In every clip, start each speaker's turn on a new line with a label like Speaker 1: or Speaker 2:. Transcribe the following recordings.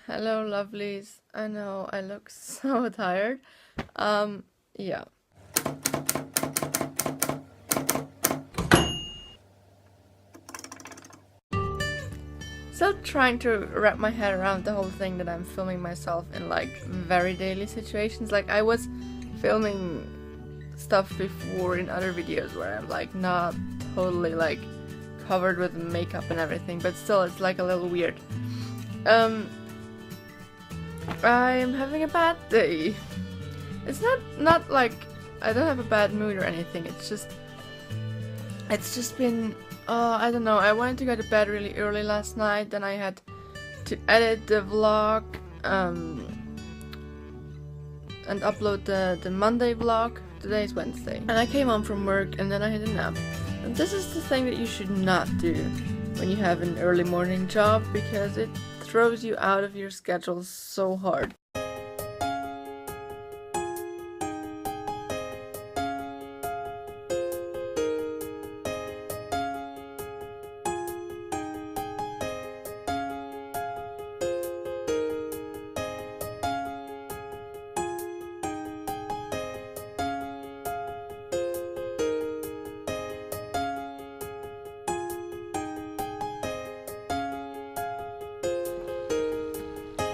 Speaker 1: Hello, lovelies. I know I look so tired. Yeah. Still trying to wrap my head around the whole thing that I'm filming myself in like very daily situations. Like I was filming stuff before in other videos where I'm like not totally like covered with makeup and everything, but still it's like a little weird. I'm having a bad day. It's not like I don't have a bad mood or anything. It's just been I don't know. I wanted to go to bed really early last night. Then I had to edit the vlog and upload the Monday vlog. Today is Wednesday, and I came home from work and then I had a nap. And this is the thing that you should not do when you have an early morning job, because it throws you out of your schedule so hard.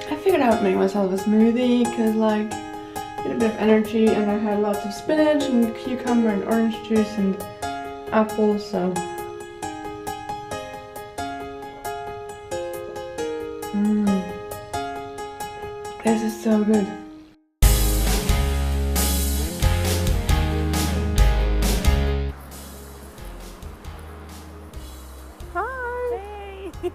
Speaker 1: I figured out making myself a smoothie because like I had a bit of energy and I had lots of spinach and cucumber and orange juice and apples, so this is so good. Hi! Hey!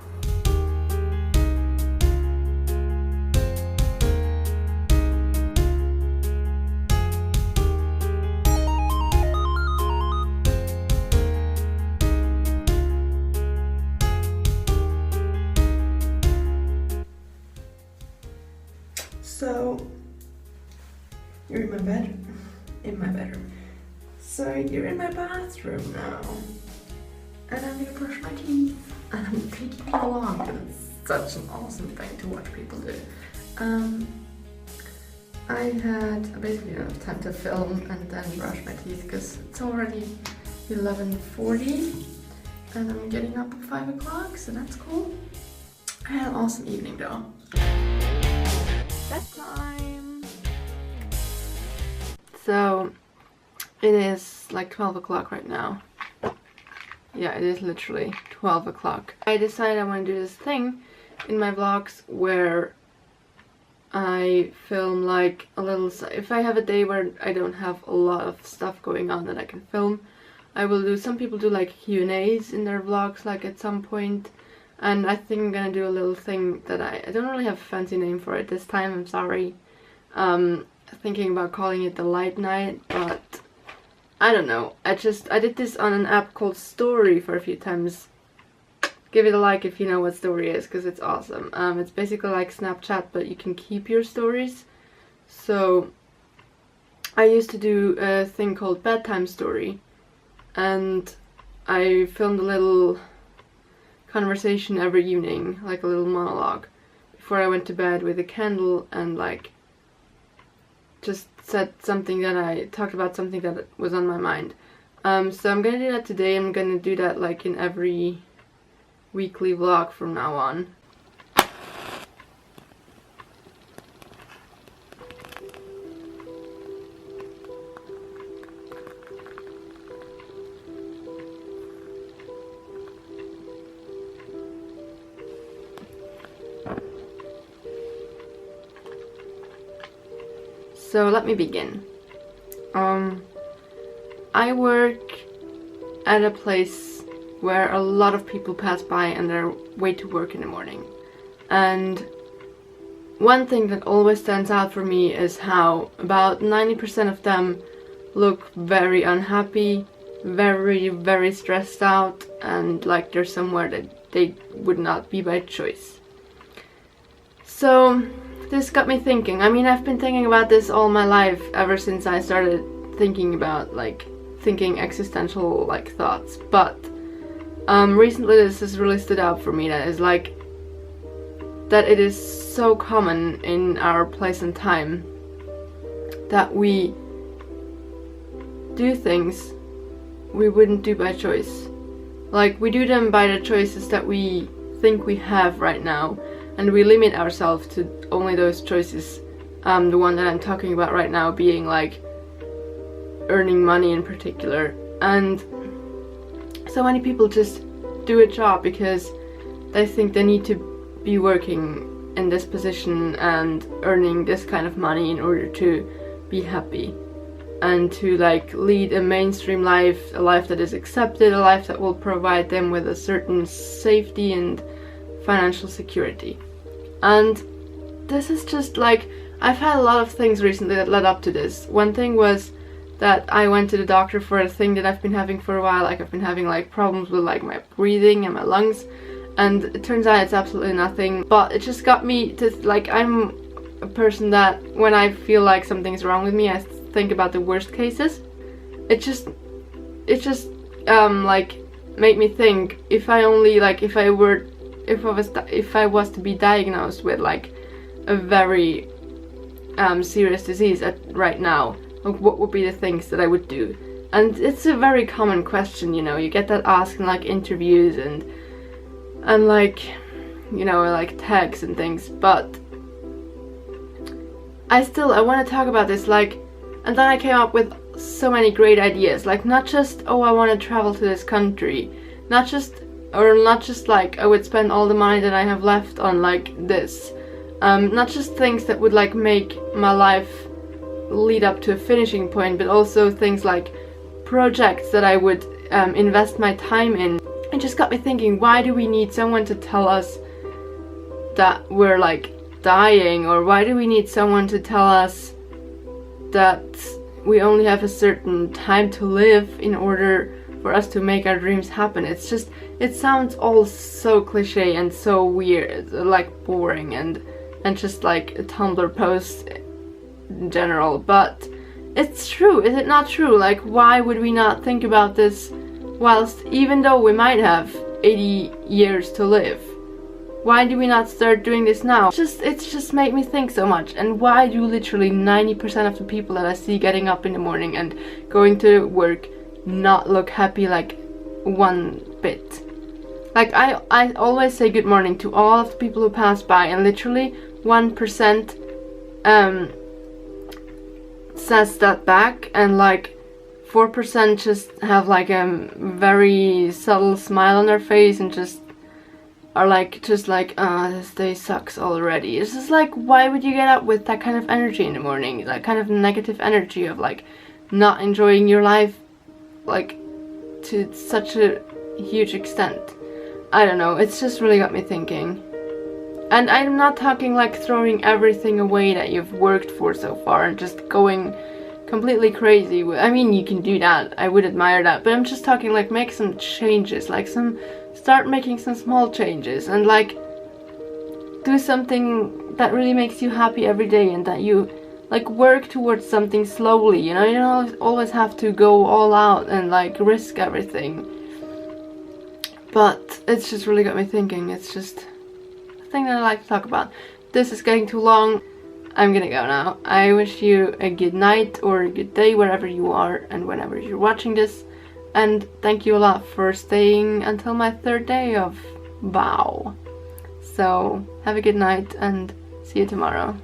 Speaker 1: So, you're in my bedroom. So you're in my bathroom now. And I'm gonna brush my teeth. And I'm taking you along because it's such an awesome thing to watch people do. I had basically enough time to film and then brush my teeth because it's already 11:40 and I'm getting up at 5 o'clock, so that's cool. I had an awesome evening though. Bedtime! So, it is like 12 o'clock right now. Yeah, it is literally 12 o'clock. I decided I want to do this thing in my vlogs where I film like a little... If I have a day where I don't have a lot of stuff going on that I can film, I will do... Some people do like Q&As in their vlogs like at some point. And I think I'm gonna do a little thing that I don't really have a fancy name for it this time, I'm sorry. Thinking about calling it the light night, but I don't know. I did this on an app called Story for a few times. Give it a like if you know what Story is, because it's awesome. It's basically like Snapchat, but you can keep your stories. So I used to do a thing called Bedtime Story, and I filmed a little conversation every evening, like a little monologue, before I went to bed with a candle and like just said something that I talked about, something that was on my mind. So I'm gonna do that today. I'm gonna do that like in every weekly vlog from now on. So let me begin. I work at a place where a lot of people pass by and they're way to work in the morning. And one thing that always stands out for me is how about 90% of them look very unhappy, very stressed out, and like they're somewhere that they would not be by choice. So this got me thinking. I mean, I've been thinking about this all my life, ever since I started thinking about thinking existential like thoughts, but recently this has really stood out for me, that is like that it is so common in our place and time that we do things we wouldn't do by choice. Like, we do them by the choices that we think we have right now, and we limit ourselves to only those choices. The one that I'm talking about right now being like earning money in particular. And so many people just do a job because they think they need to be working in this position and earning this kind of money in order to be happy and to like lead a mainstream life, a life that is accepted, a life that will provide them with a certain safety and financial security. And this is just like, I've had a lot of things recently that led up to this. One thing was that I went to the doctor for a thing that I've been having for a while. Like, I've been having like problems with like my breathing and my lungs, and it turns out it's absolutely nothing, but it just got me to like, I'm a person that when I feel like something's wrong with me, I think about the worst cases. It just like made me think, if I was to be diagnosed with like a very serious disease right now, like, what would be the things that I would do? And it's a very common question, you know, you get that asked in like interviews and like, you know, like tags and things. But I want to talk about this, like, and then I came up with so many great ideas, like, not just, oh, I want to travel to this country, not just like I would spend all the money that I have left on like this, not just things that would like make my life lead up to a finishing point, but also things like projects that I would invest my time in. It just got me thinking, why do we need someone to tell us that we're like dying, or why do we need someone to tell us that we only have a certain time to live in order for us to make our dreams happen? It's just, it sounds all so cliche and so weird, like boring and just like a Tumblr post in general, but it's true. Is it not true? Like, why would we not think about this whilst, even though we might have 80 years to live? Why do we not start doing this now? It's just made me think so much. And why do literally 90% of the people that I see getting up in the morning and going to work not look happy like one bit? Like, I always say good morning to all of the people who pass by, and literally 1% says that back, and like 4% just have like a very subtle smile on their face and just are like, this day sucks already. It's just like, why would you get up with that kind of energy in the morning? That kind of negative energy of like not enjoying your life like to such a huge extent. I don't know, it's just really got me thinking. And I'm not talking like throwing everything away that you've worked for so far and just going completely crazy. I mean, you can do that, I would admire that, but I'm just talking like make some changes, like start making some small changes, and like do something that really makes you happy every day, and that you like work towards something slowly, you know? You don't always have to go all out and like risk everything. But it's just really got me thinking. It's just a thing that I like to talk about. This is getting too long. I'm gonna go now. I wish you a good night or a good day wherever you are and whenever you're watching this. And thank you a lot for staying until my 3rd day of vow. So have a good night and see you tomorrow.